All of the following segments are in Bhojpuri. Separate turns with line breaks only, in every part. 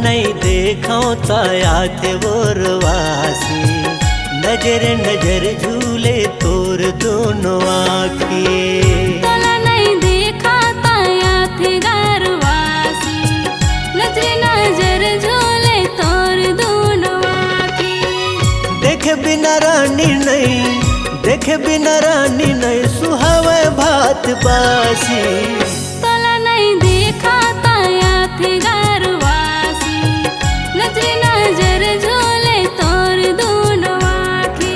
नहीं देखो ताया थे वोरवासी, नजर नजर झूले तोर दोनों आँखी।
तोला नहीं देखा ताया थे घरवासी, नजर नजर झूले तोर दोनों आँखी।
देखे बिना रानी नहीं, देखे बिना रानी नहीं सुहावे भात बासी।
तोला नहीं देखा ताया थे घरवासी, नजर नजर झूले तोर दोनों आँखी।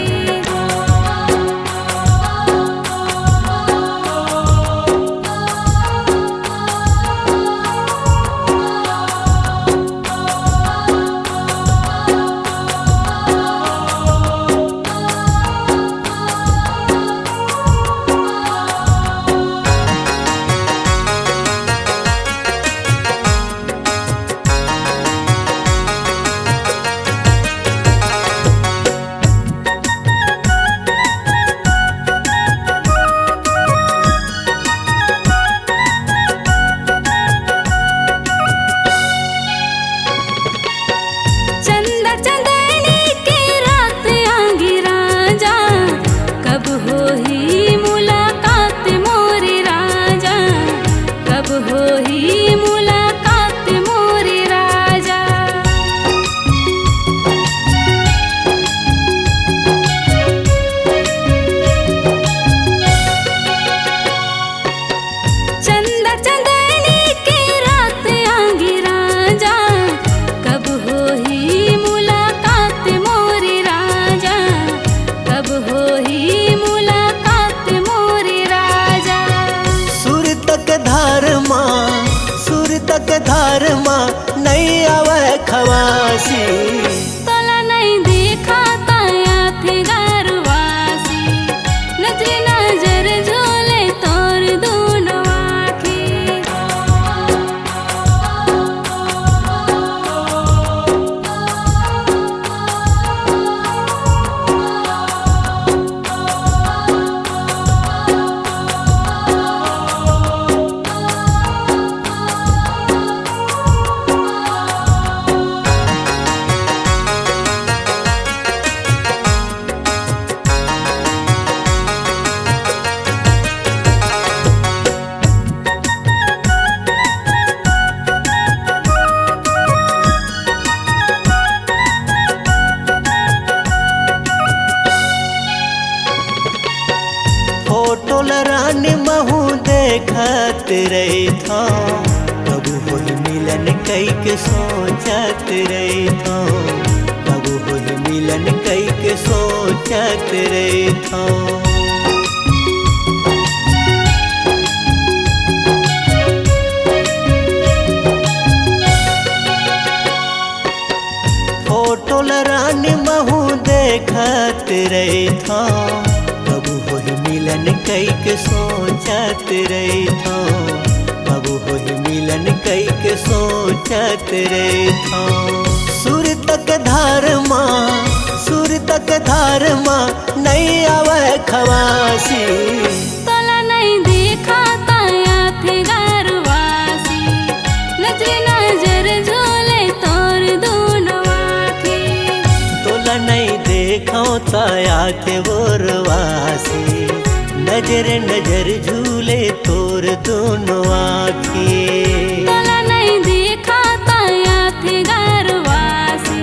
चंदा चंदनी की रात आंगी राजा, कब हो ही मुलाकात मोरे राजा, कब हो ही मुलाकात मोरे राजा। चंदा चंदनी की रात आंगी राजा, कब हो ही मुलाकात मोरे राजा, कब हो ही मुलाकात मोरे राजा।
सुर तक धार माँ, सुर तक धार माँ नहीं आवे खवासी।
तोला नहीं देखा ताया थे घरवासी, नजर नजर झूले तोर दोनों आँखी।
फोटो लरानी महू देखत रही था, कब होई मिलन कई के सोचत रही था, कब होई मिलन कई के सोचत रही था। फोटो लरानी महू देखत रही था, कब होई मिलन कई के सोचत रही था, कब होई मिलन कई के सोचत रही था। सुर तक धार माँ, सुर तक धार माँ नहीं आवे खवासी।
तोला नहीं देखा ताया थे घरवासी, नजर नजर झूले तोर दोनों आँखी।
तोला नहीं देखो ताया थे वोरवासी, नजर नजर झूले तोर दोनों आँखी।
तोला नहीं देखा ताया थे घरवासी,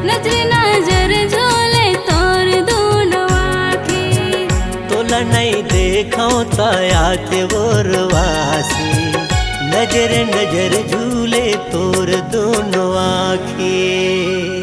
नजर नजर झूले तोर दोनों आँखी।
तोला नहीं देखो ताया थे वोरवासी, नजर नजर झूले तोर दोनों आँखी।